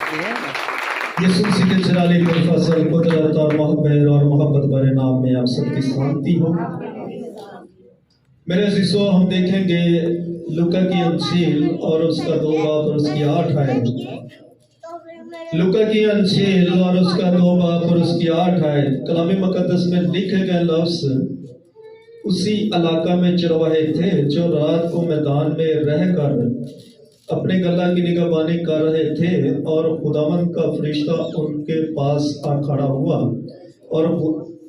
यीशु मसीह के जलाली पर फजल कुदरत और मोहब्बत भरे नाम में आप सबकी शांति हो। मेरे अज़ीज़ों, हम देखेंगे लूका की अंजील और उसका 2 बाब और उसकी 8 आयत। लूका की अंजील और उसका 2 बाब और उसकी 8 आयत। कलाम मुक़द्दस में लिखे गए लफ्ज़ उसी इलाका में चरवाहे थे जो रात को मैदान में रहकर अपने गला की निगहबानी कर रहे थे, और खुदावंद का फरिश्ता उनके पास आ खड़ा हुआ और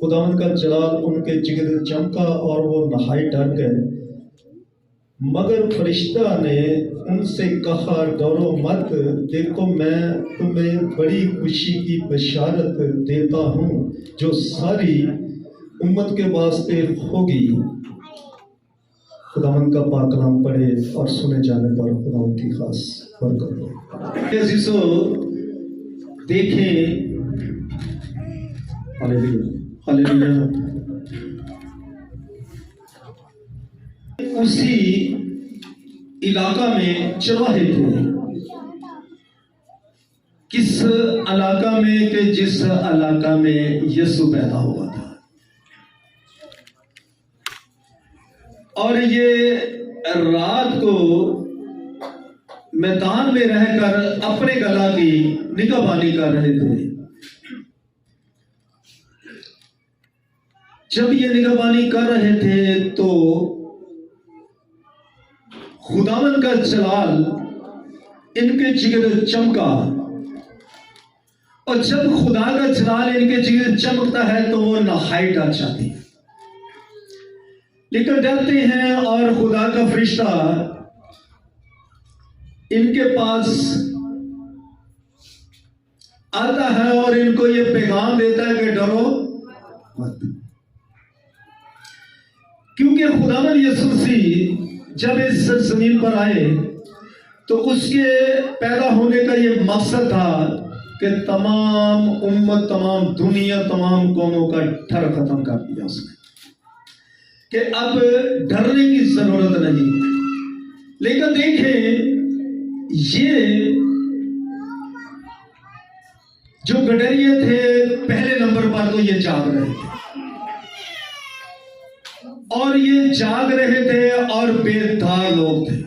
खुदावंद का जलाल उनके जिगर चमका और वो नहाई डर गए। मगर फरिश्ता ने उनसे कहा, डरो मत, देखो मैं तुम्हें बड़ी खुशी की बशारत देता हूँ जो सारी उम्मत के वास्ते होगी। खुदावंद का पाक कलाम पढ़े और सुने जाने पर खुदावंद की खास बरकत हो। अज़ीज़ों, देखें, हालेलुया हालेलुया, उसी इलाका में चरवाहे थे। किस इलाका में कि जिस इलाका में यीशु पैदा हुआ था। और ये रात को मैदान में रहकर अपने गला की निगहबानी कर रहे थे। जब ये निगहबानी कर रहे थे तो खुदावंद का जलाल इनके जिगर चमका, और जब खुदा का जलाल इनके जिगर चमकता है तो वो नहाई डर जाती है, लेकिन डरते हैं। और खुदा का फरिश्ता इनके पास आता है और इनको ये पैगाम देता है कि डरो मत, क्योंकि खुदावंद यीशु मसीह जब इस जमीन पर आए तो उसके पैदा होने का ये मकसद था कि तमाम उम्मत, तमाम दुनिया, तमाम कौमों का डर खत्म कर दिया उसने, कि अब डरने की जरूरत नहीं। लेकिन देखें, ये जो गडरिये थे पहले नंबर पर तो ये जाग रहे थे, और ये जाग रहे थे और बेदार लोग थे।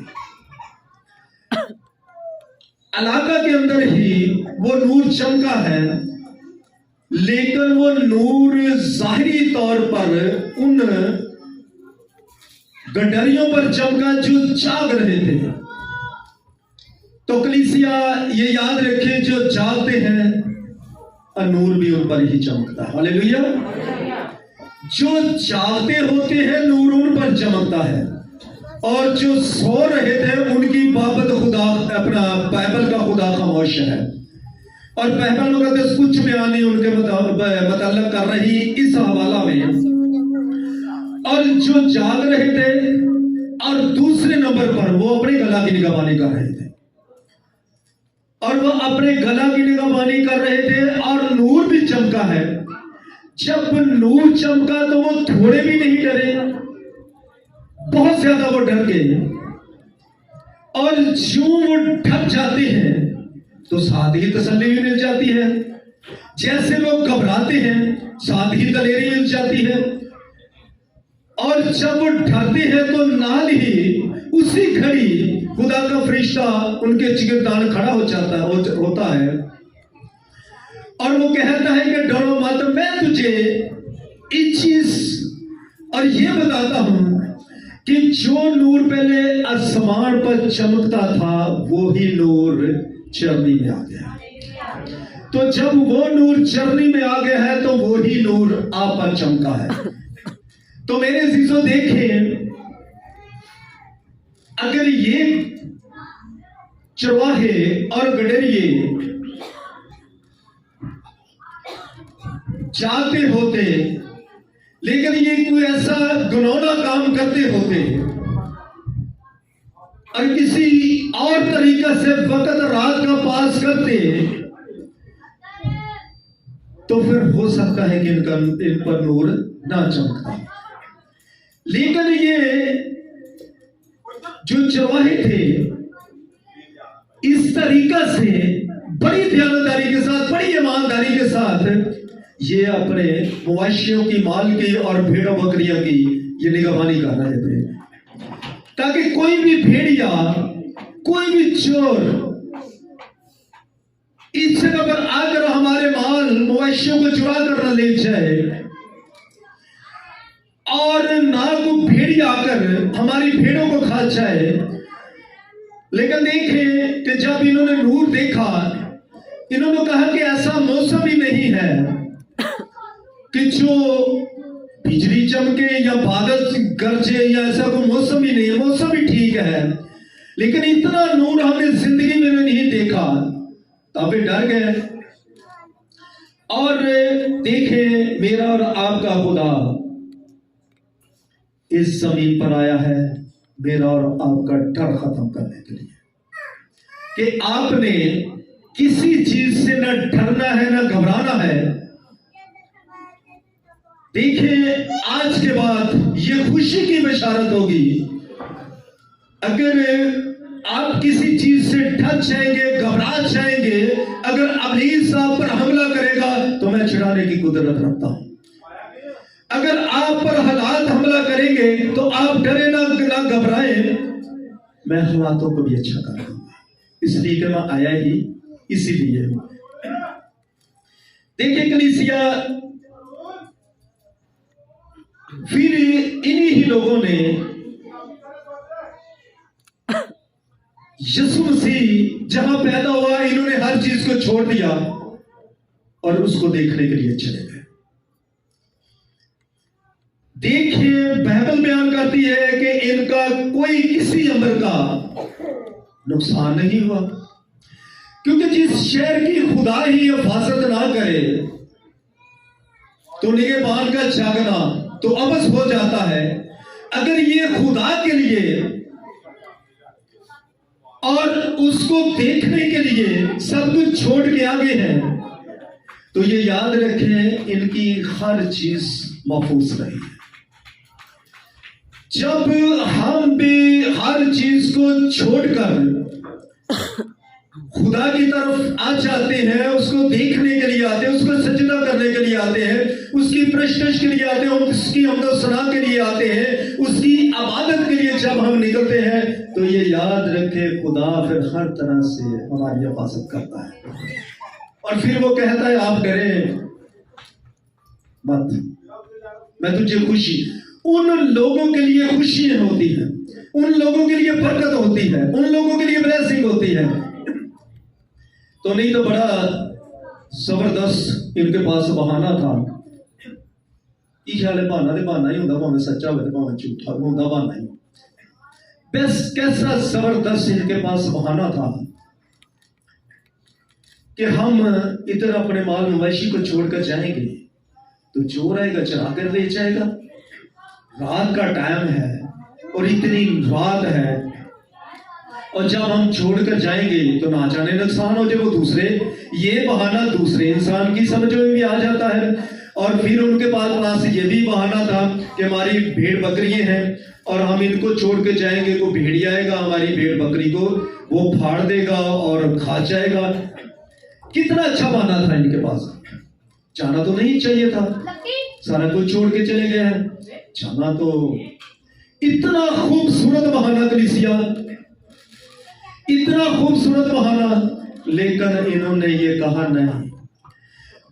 इलाका के अंदर ही वो नूर चमका है, लेकिन वो नूर जाहिरी तौर पर उन गडरियों पर चमका जो जाग रहे थे। तो कलीसिया ये याद रखे, जो जागते हैं नूर भी उन पर ही चमकता है। हालेलुया। जो जागते होते हैं नूर उन पर चमकता है, और जो सो रहे थे उनकी बाबत खुदा अपना बाइबल का खुदा खामोश है। और बाइबल मुक़द्दस कुछ बयान उनके मतलब कर रही इस हवाला में। और जो जाग रहे थे, और दूसरे नंबर पर वो अपने गला की निगहबानी कर रहे थे, और वो अपने गला की निगहबानी कर रहे थे, और नूर भी चमका है। जब नूर चमका तो वो थोड़े भी नहीं डरे, बहुत ज्यादा वो डर गए। और जो वो ढक जाते हैं तो साथ ही तसल्ली भी मिल जाती है। जैसे लोग घबराते हैं साथ ही दलेरी मिल जाती है। और जब वो डरते हैं तो नाल ही उसी घड़ी खुदा का फरिश्ता उनके जिगरदान खड़ा हो जाता है, होता है, और वो कहता है कि डरो मत, मैं तुझे इस चीज और ये बताता हूं कि जो नूर पहले आसमान पर चमकता था वो ही नूर चरनी में आ गया। तो जब वो नूर चरनी में आ गया है तो वो ही नूर आप पर चमका है। तो मेरे अज़ीज़ों, देखें, अगर ये चरवाहे और गडरिये जाते होते, लेकिन ये कोई ऐसा घिनौना काम करते होते और किसी और तरीका से वक्त रात का पास करते, तो फिर हो सकता है कि इन पर नूर ना चमकता। लेकिन ये जो चरवाहे थे इस तरीका से बड़ी ध्यानदारी के साथ, बड़ी ईमानदारी के साथ ये अपने मवेशियों की, माल की और भेड़ों बकरियों की ये निगरानी कर रहे थे, ताकि कोई भी भेड़िया, कोई भी चोर इस जगह पर आकर हमारे माल मवेशियों को चुरा कर न ले जाए, और ना को भेड़िया आकर हमारी भेड़ों को खा जाए। लेकिन देखें कि जब इन्होंने नूर देखा, इन्होंने कहा कि ऐसा मौसम ही नहीं है कि जो बिजली चमके या बादल गरजे, या ऐसा कोई मौसम ही नहीं है। मौसम ही ठीक है, लेकिन इतना नूर हमने जिंदगी में नहीं देखा। तब डर गए और देखे मेरा और आपका खुदा इस जमीन पर आया है मेरा और आपका डर खत्म करने के लिए, कि आपने किसी चीज से न डरना है न घबराना है। देखिए आज के बाद ये खुशी की बशारत होगी, अगर आप किसी चीज से डर जाएंगे, घबरा जाएंगे, अगर इब्लीस आप पर हमला करेगा तो मैं छिड़ाने की कुदरत रखता हूं। अगर आप पर हालात हमला करेंगे तो आप डरे ना घबराएं, मैं हालातों को भी अच्छा कर दूंगा। इसलिए कि मैं आया ही इसीलिए। देखिए कलीसिया, फिर इन्हीं ही लोगों ने यीशु मसीह जहां पैदा हुआ, इन्होंने हर चीज को छोड़ दिया और उसको देखने के लिए चले गए। देखिए बाइबल बयान करती है कि इनका कोई किसी अमर का नुकसान नहीं हुआ, क्योंकि जिस शहर की खुदा ही हिफाजत ना करे तो निगहबान का जागना तो अबस हो जाता है। अगर ये खुदा के लिए और उसको देखने के लिए सब कुछ छोड़ के आगे हैं, तो ये याद रखें इनकी हर चीज महफूज रही है। जब हम भी हर चीज को छोड़कर खुदा की तरफ आ जाते हैं, उसको देखने के लिए आते हैं, उसको सजदा करने के लिए आते हैं, उसकी प्रशंसा के लिए आते हैं, उसकी हमद सना के लिए आते हैं, उसकी इबादत के लिए जब हम निकलते हैं, तो ये याद रखे खुदा फिर हर तरह से हमारी हिफाजत करता है। और फिर वो कहता है आप डरें मत, मैं तुझे खुशी। उन लोगों के लिए खुशी होती है, उन लोगों के लिए बरकत होती है, उन लोगों के लिए ब्लेसिंग होती है। तो नहीं तो बड़ा जबरदस्त इनके पास बहाना था। ये ख्याल है बहाना तो बहाना ही होता, भावें सच्चा हो भावें झूठा होता, बहाना ही। बस कैसा जबरदस्त इनके पास बहाना था कि हम इधर अपने माल मवेशी को छोड़कर जाएंगे तो चोर आएगा चरा कर ले जाएगा। रात का टाइम है और इतनी रात है, और जब हम छोड़कर जाएंगे तो ना जाने नुकसान हो जाए। वो दूसरे, ये बहाना दूसरे इंसान की समझ में भी आ जाता है। और फिर उनके पास ये भी बहाना था कि हमारी भेड़ बकरियां हैं और हम इनको छोड़ के जाएंगे तो भेड़िया आएगा, हमारी भेड़ बकरी को वो फाड़ देगा और खा जाएगा। कितना अच्छा बहाना था इनके पास। जाना तो नहीं चाहिए था, सारा कुछ छोड़ के चले गए हैं। जाना तो इतना खूबसूरत बहाना कलीसिया, इतना खूबसूरत बहाना, लेकिन इन्होंने ये कहा नहीं।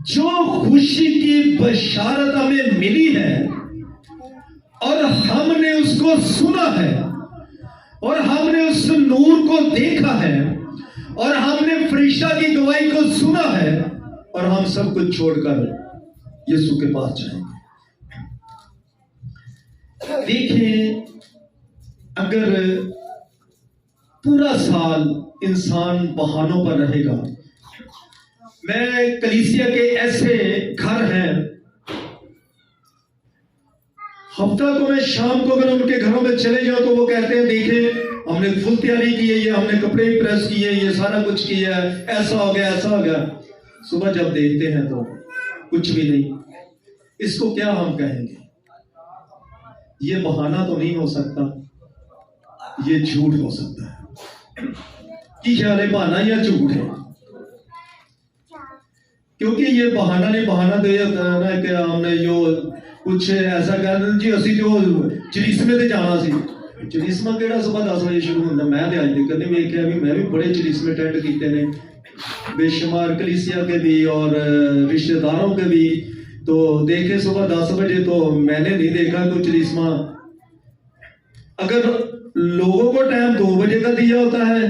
जो खुशी की बशारत हमें मिली है और हमने उसको सुना है और हमने उस नूर को देखा है और हमने फरिश्ता की गवाही को सुना है, और हम सब कुछ छोड़कर यीशु के पास जाएंगे। देखिए अगर पूरा साल इंसान बहानों पर रहेगा, मैं कलीसिया के ऐसे घर हैं, हफ्ता को मैं शाम को अगर उनके घरों में चले जाओ तो वो कहते हैं देखिए हमने फुल तैयारी की है, ये हमने कपड़े प्रेस किए, ये सारा कुछ किया है, ऐसा हो गया ऐसा हो गया। सुबह जब देखते हैं तो कुछ भी नहीं। इसको क्या हम कहेंगे? ये बहाना तो नहीं हो सकता, ये झूठ हो सकता है। क्या ख्याल है, बहाना या झूठ है? क्योंकि ये बहाना नहीं, बहाना तो ये होता है ना कि हमने जो कुछ ऐसा कर जी असी तो चलीसमे ते जाना सी। चलीसमा केड़ा सुबह 10 बजे शुरू होंदा। मैं तो अज तक नहीं वेख्या भी, मैं भी बड़े चलीसमे अटेंड कीते ने, बेशुमार कलीसिया के भी और रिश्तेदारों के भी। तो देखे सुबह 10 बजे, तो मैंने नहीं देखा कोई चलीसमा। अगर लोगों को टाइम 2 बजे का दिया होता है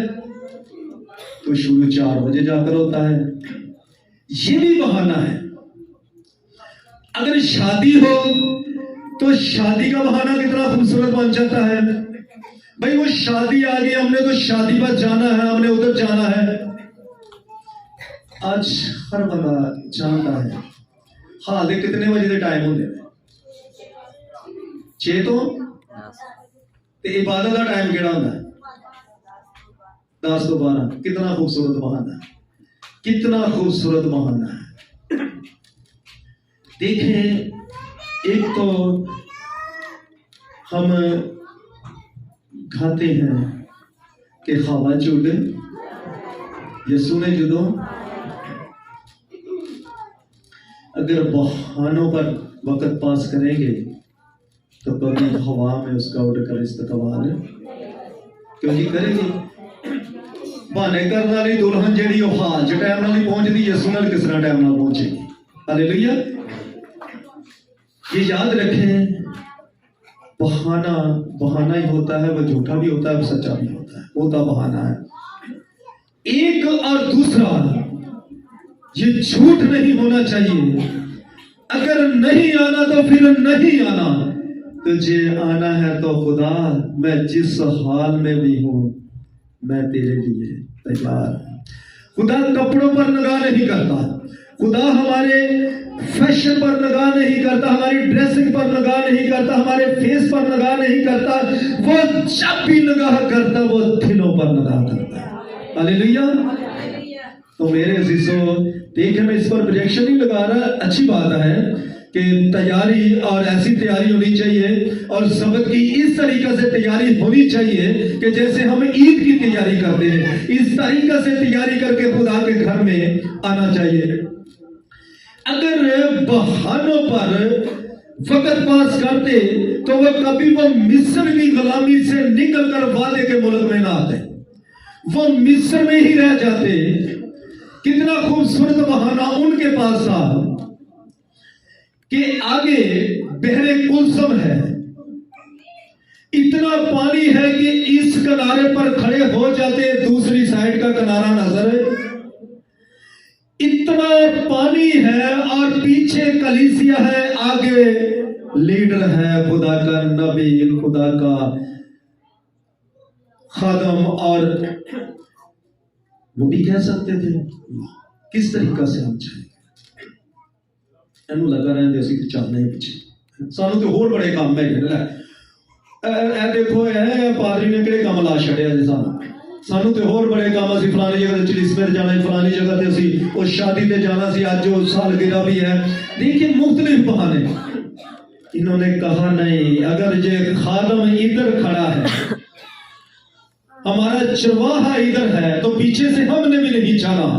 तो शुरू 4 बजे जाकर होता है। ये भी बहाना है। अगर शादी हो तो शादी का बहाना कितना खूबसूरत बन जाता है। भाई वो शादी आ गई, हमने तो शादी पर जाना है, हमने उधर जाना है। आज हर बंदा जानता है हाल दे कितने बजे के टाइम होंगे, 6 तो इबादत का टाइम केड़ा होंदा है 10 तो 12। कितना खूबसूरत बहाना है, कितना खूबसूरत बहाना है। देखें, एक तो हम खाते हैं कि हवा चुड यसू ने जुदों, अगर बहानों पर वक्त पास करेंगे तो कभी हवा में उसका उड़कर इस्तकबाल क्योंकि करेंगे। बहाने करने वाली दुल्हन जी हाल च टाइम नहीं पहुंचती, यसू नाल किस तरह टाइम पहुंचेगी। हालेलुया। ये याद रखें, बहाना बहाना ही होता है, वह झूठा भी होता है, वह सच्चा भी होता है, वो तो बहाना है। एक और दूसरा, ये झूठ नहीं होना चाहिए। अगर नहीं आना तो फिर नहीं आना, तुझे आना है तो खुदा मैं जिस हाल में भी हूं मैं तेरे लिए तैयार हूं। खुदा कपड़ों पर निगाह नहीं करता, खुदा हमारे फैशन पर निगाह नहीं करता, हमारी ड्रेसिंग पर निगाह नहीं करता, हमारे फेस पर निगाह नहीं करता। वो जब भी निगाह करता वो दिलों पर निगाह करता है। हालेलुया। तो मेरे अजीजों, देखिए मैं इस पर प्रोजेक्शन नहीं लगा रहा, अच्छी बात है कि तैयारी और ऐसी तैयारी होनी चाहिए और सबक की इस तरीके से तैयारी होनी चाहिए कि जैसे हम ईद की तैयारी करते हैं, इस तरीके से तैयारी करके खुदा के घर में आना चाहिए। अगर बहानों पर वक्त पास करते तो वह कभी वो मिस्र की गुलामी से निकलकर वादे के मुल्क में ना आते, वो मिस्र में ही रह जाते। कितना खूबसूरत बहाना उनके पास था कि आगे बहरे कुलसम है, इतना पानी है कि इस किनारे पर खड़े हो जाते, दूसरी साइड का किनारा नजर है। इतना पानी है और पीछे कलीसिया है, आगे लीडर है, खुदा का नबी, खुदा का खादम। और वो भी कह सकते थे किस तरीका से हम चाहेंगे, लगा रहे असं चलने पिछे, सानू तो होर बड़े काम है। देखो पादरी ने किहड़े काम ला छड़िया जी, सानू तो होर बड़े काम, असीं फलानी जगह चलीसमे जाना, फलानी जगह ते असीं उस शादी ते जाना सी, अज वो सालगिरह भी है। देखिए मुख्तलिफ बहाने। इन्होंने कहा नहीं, अगर ये खादम इधर खड़ा है, हमारा चरवाहा इधर है, तो पीछे से हमने भी नहीं जाना।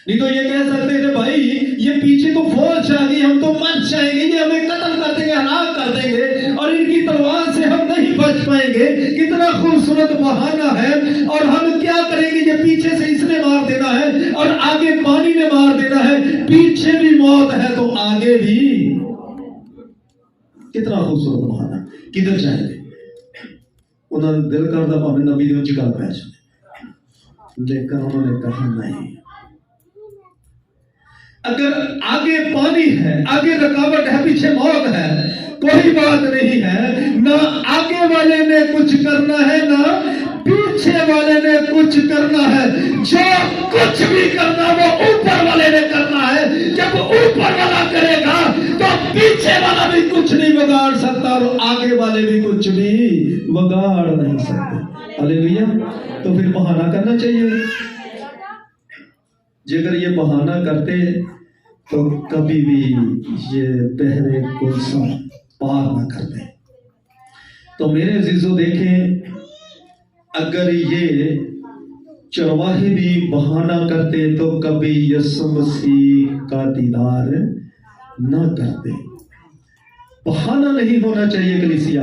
नहीं तो ये कह सकते थे भाई ये पीछे तो फौज आ गई, हम तो मर जाएंगे, ये हमें कत्ल कर देंगे, हलाक कर देंगे और इनकी तलवार से हम नहीं बच पाएंगे। कितना खूबसूरत बहाना है। और हम क्या करेंगे, ये पीछे से इसने मार देना है और आगे पानी ने मार देना है, पीछे भी मौत है तो आगे भी। कितना खूबसूरत बहाना। किधर जाएंगे, उन्होंने दिल करता भावे नबी दे विच गल पै जाए, लेकिन उन्होंने कहा नहीं। अगर आगे पानी है, आगे रुकावट है, पीछे मौत है, कोई बात नहीं है। ना आगे वाले ने कुछ करना है, ना पीछे वाले ने कुछ करना है। जो कुछ भी करना वो ऊपर वाले ने करना है। जब ऊपर वाला करेगा तो पीछे वाला भी कुछ नहीं बिगाड़ सकता और आगे वाले भी कुछ भी बिगाड़ नहीं सकते। हालेलुया। तो फिर बहाना करना चाहिए। जेकर ये बहाना करते तो कभी भी ये बहरे कुलसम पार ना करते। तो मेरे अजीजों देखें, अगर ये चरवाहे भी बहाना करते तो कभी यीशु मसीह का दीदार न करते। बहाना नहीं होना चाहिए कलीसिया,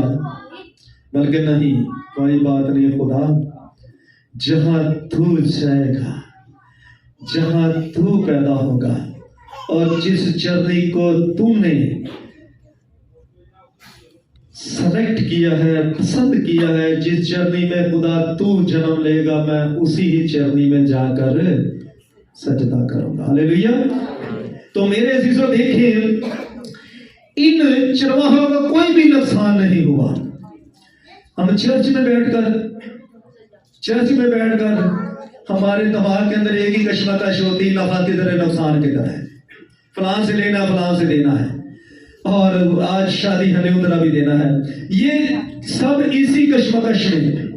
बल्कि नहीं, कोई बात नहीं खुदा, जहां तू जाएगा, जहां तू पैदा होगा और जिस जर्नी को तूने सेलेक्ट किया है, पसंद किया है, जिस जर्नी में खुदा तू जन्म लेगा, मैं उसी ही जर्नी में जाकर सजदा करूंगा। हालेलुया। तो मेरे अजीजों देखिए, इन चरवाहों का कोई भी नुकसान नहीं हुआ। हम चर्च में बैठकर हमारे दिमाग के अंदर एक ही कश्मकश होती, नफा किधर है, नुकसान किधर है, फलां से लेना, फलां से देना है, और आज शादी हमें उतना भी देना है। ये सब इसी कश्मकश में,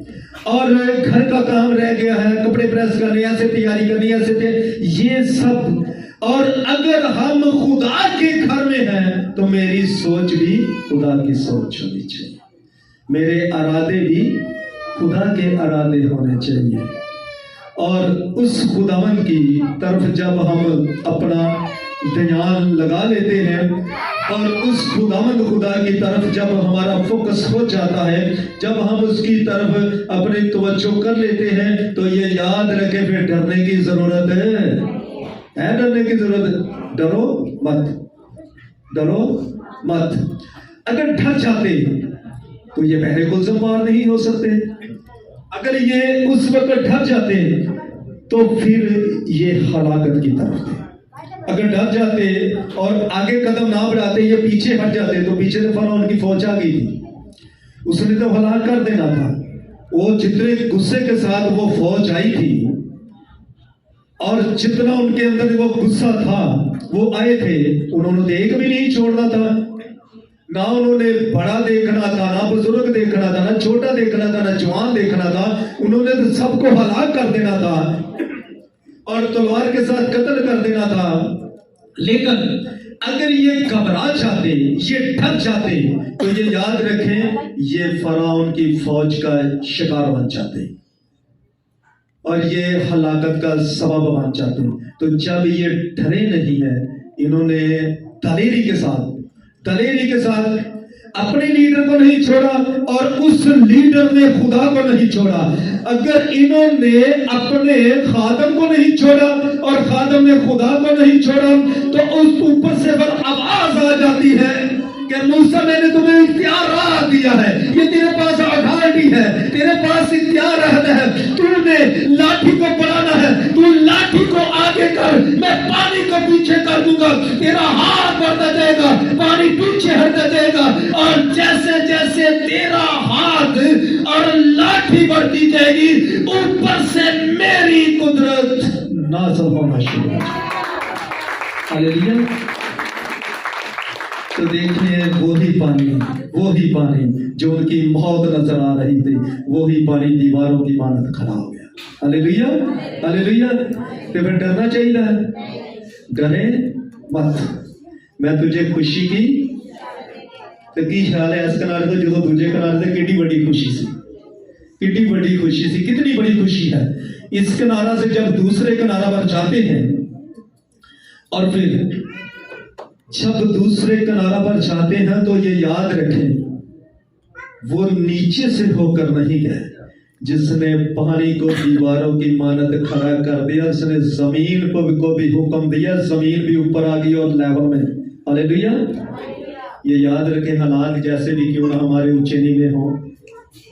और घर का काम रह गया है, कपड़े प्रेस करने, ऐसे तैयारी करनी, ऐसे ये सब। और अगर हम खुदा के घर में हैं तो मेरी सोच भी खुदा की सोच होनी चाहिए, मेरे इरादे भी खुदा के इरादे होने चाहिए। और उस खुदावन की तरफ जब हम अपना ध्यान लगा लेते हैं और उस खुदावंद खुदा की तरफ जब हमारा फोकस हो जाता है, जब हम उसकी तरफ अपनी तवज्जो कर लेते हैं, तो ये याद रखें, फिर डरने की जरूरत है डरने की जरूरत। डरो मत, डरो मत। अगर डर जाते तो ये पहले गुलशन पार नहीं हो सकते। अगर ये उस वक्त डर जाते तो फिर ये हलाकत की तरफ थे। अगर डर जाते और आगे कदम ना बढ़ाते, ये पीछे हट जाते, तो पीछे से फरौन की फौज आ गई थी, उसने तो हलाक कर देना था। वो जितने गुस्से के साथ वो फौज आई थी और जितना उनके अंदर वो गुस्सा था, वो आए थे, उन्होंने एक भी नहीं छोड़ना था। ना उन्होंने बड़ा देखना था, ना बुजुर्ग देखना था, ना छोटा देखना था, ना जवान देखना था। उन्होंने तो सबको हलाक कर देना था और तलवार के साथ कत्ल कर देना था। लेकिन अगर ये घबरा जाते, ये डर जाते, तो ये याद रखें, ये फराउन की फौज का शिकार बन जाते और ये हलाकत का सबब बन जाते। तो जब ये डरे नहीं है, इन्होंने दलेरी के साथ अपने लीडर को नहीं छोड़ा और उस लीडर ने खुदा को नहीं छोड़ा। अगर इन्होंने अपने खादम को नहीं छोड़ा और खादम ने खुदा को नहीं छोड़ा, तो उस ऊपर से पर आवाज आ जाती है कि मूसा, मैंने तुम्हें इख्तियार राह दिया है, ये तेरे पास अथॉरिटी है, तेरे पास इख्तियार रहता है, तूने लाठी को बढ़ाना है, तू लाठी को आगे कर, मैं पानी को पीछे कर दूंगा, तेरा हाथ बढ़ता जाएगा, पानी पीछे हटता जाएगा, और जैसे जैसे तेरा हाथ और लाठी बढ़ती जाएगी, ऊपर से मेरी कुदरत नाज़िल होना शुरू हो जाएगी। हालेलुया। तो देखिए, वो ही पानी जो उनकी मौत नजर आ रही थी, वो ही पानी दीवारों की मानत खड़ा हो गया। Hallelujah, hallelujah. तो फिर डरना चाहिए, डरे मत। मैं तुझे खुशी की तो की ख्याल है, इस कनारे तो जो दूजे कनारे से कितनी बड़ी खुशी सी, कितनी बड़ी खुशी सी, कितनी बड़ी खुशी है इस किनारा से जब दूसरे किनारा पर जाते हैं। और फिर जब दूसरे किनारा पर जाते हैं तो ये याद रखें, वो नीचे से होकर नहीं गए। जिसने पानी को दीवारों की मानद खड़ा कर दिया, उसने जमीन को भी हुक्म दिया, जमीन भी ऊपर आ गई और लेवल में। हालेलुया। ये याद रखें, हालात जैसे भी क्यों ना हमारे ऊंचे नीचे हो,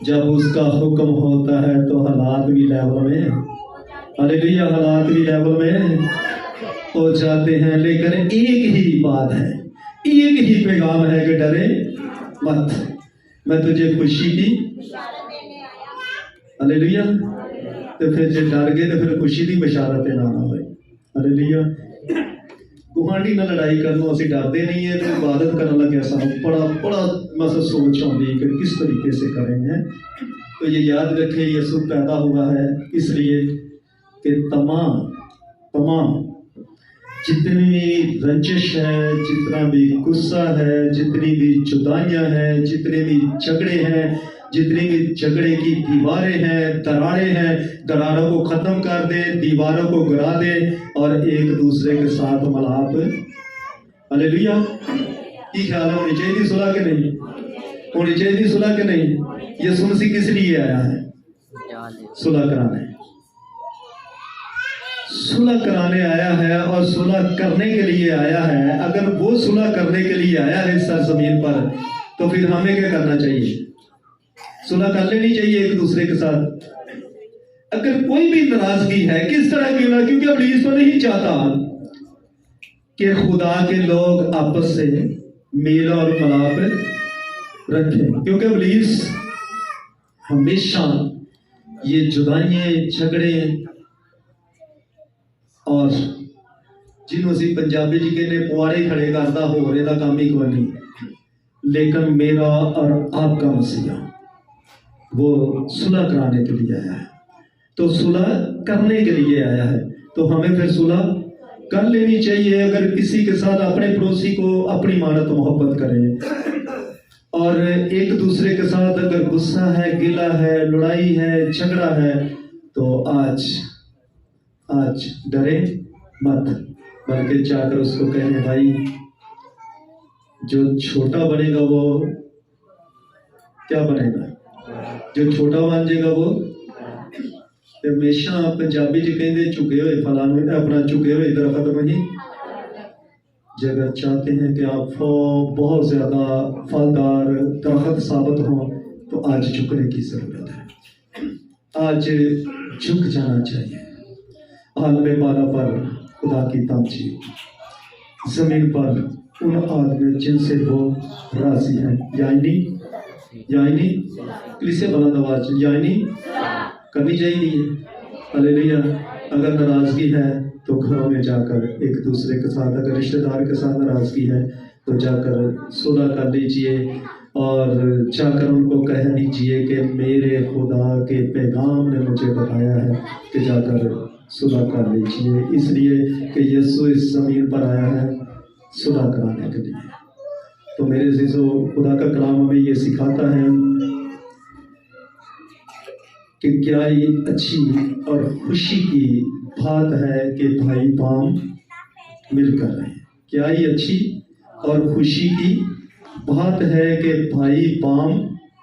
जब उसका हुक्म होता है तो हालात भी लेवल में, हालेलुया, हालात भी लेवल में हो जाते हैं। लेकिन एक ही बात है, एक ही पैगाम है कि डरे मत, मैं तुझे खुशी की। हालेलुया। तो फिर जो डर गए तो फिर खुशी की बशारत ना हो। हालेलुया। गुआंढी ना लड़ाई करना असं डरते नहीं है, तो इबादत करने लगे सानू बड़ा मतलब सोच आती है कि किस तरीके से करेंगे। तो ये याद रखें, यीशु पैदा हुआ है इसलिए कि तमाम जितनी भी रंजिश है, जितना भी गुस्सा है, जितनी भी जुदाइयां हैं, जितने भी झगड़े हैं, जितनी भी झगड़े की दीवारें हैं, दरारें हैं, दरारों को खत्म कर दे, दीवारों को गिरा दे और एक दूसरे के साथ मिलाप। हालेलुया। की ख्याल है, होनी चाहिए सुलह के नहीं? होनी चाहिए सुलह के नहीं? यीशु मसीह किस लिए आया है? सुलह कराने। सुलह कराने आया है और सुलह करने के लिए आया है। अगर वो सुलह करने के लिए आया है सरजमीन पर, तो फिर हमें क्या करना चाहिए? सुलह कर लेनी चाहिए एक दूसरे के साथ। अगर कोई भी नाराजगी है, किस तरह की ना, क्योंकि इब्लीस तो नहीं चाहता कि खुदा के लोग आपस से मेल और मिलाप रखें, क्योंकि इब्लीस हमेशा ये जुदाइयां, झगड़े और जिन्हों से पंजाबी जी कहने पुआरे खड़े करता हो रहे का काम ही कोई नहीं, लेकिन मेरा और आपका मसीहा वो सुलह कराने के लिए आया है। तो सुलह करने के लिए आया है, तो हमें फिर सुलह कर लेनी चाहिए। अगर किसी के साथ अपने पड़ोसी को अपनी मानत मोहब्बत करें और एक दूसरे के साथ अगर गुस्सा है, गिला है, लड़ाई है, झगड़ा है, तो आज डरे मत, बल्कि जाकर उसको कहें, भाई जो छोटा बनेगा वो क्या बनेगा? जो छोटा बन जाएगा वो हमेशा पंजाबी च कहते झुके हुए फलां अपना झुके हुए दरख्त में ही। अगर चाहते हैं कि आप बहुत ज्यादा फलदार दरख्त साबित हो, तो आज झुकने की जरूरत है। आज झुक जाना चाहिए। आलम बाला पर खुदा की तामची, जमीन पर उन आदमियों जिनसे वो राजी है, यानी किसे बुलंद आवाज यानी करनी चाहिए। हालेलुया। अगर नाराजगी है तो घरों में जाकर एक दूसरे के साथ, अगर रिश्तेदार के साथ नाराजगी है तो जाकर सुलह कर लीजिए और जाकर उनको कह दीजिए कि मेरे खुदा के पैगाम ने मुझे बताया है कि जाकर सुलह कर लीजिए, इसलिए कि यीशु इस जमीन पर आया है सुलह कराने के लिए। तो मेरे अजीजों, खुदा का कलाम हमें ये सिखाता है कि क्या ही अच्छी और खुशी की बात है कि भाई बाम मिलकर रहें। क्या ही अच्छी और खुशी की बात है कि भाई बाम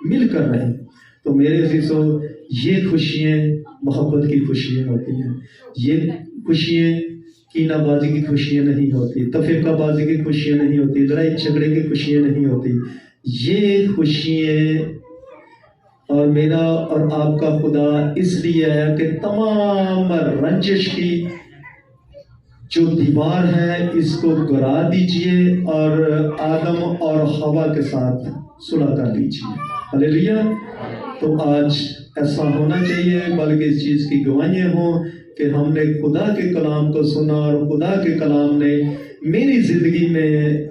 मिलकर रहें। तो मेरे अजीजों, ये खुशियाँ मोहब्बत की खुशियाँ होती हैं। ये खुशियाँ कीनाबाजी की खुशियाँ नहीं होती, तफरीकाबाजी की खुशियाँ नहीं होती, लड़ाई झगड़े की खुशियाँ नहीं होती। ये खुशियाँ और मेरा और आपका खुदा इसलिए आया कि तमाम रंजिश की जो दीवार है इसको गिरा दीजिए और आदम और हवा के साथ सुलह कर लीजिए। हालेलुया। तो आज ऐसा होना चाहिए, बल्कि इस चीज़ की गवाहियाँ हों कि हमने खुदा के कलाम को सुना और खुदा के कलाम ने मेरी ज़िंदगी में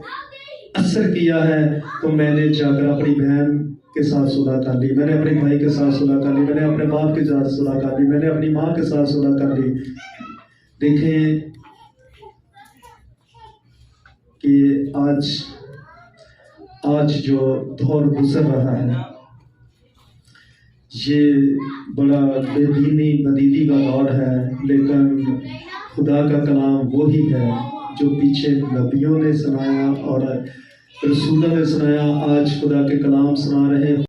असर किया है। तो मैंने जाकर अपनी बहन के साथ सुलह कर ली, मैंने अपने भाई के साथ सुलह कर ली, मैंने अपने बाप के साथ सुलह कर ली, मैंने अपनी माँ के साथ सुलह कर ली। देखें कि आज जो दौर गुजर रहा है, ये बड़ा बेदीनी बदीली का दौर है, लेकिन खुदा का कलाम वो ही है जो पीछे नबियों ने सुनाया और रसूलों ने सुनाया। आज खुदा के कलाम सुना रहे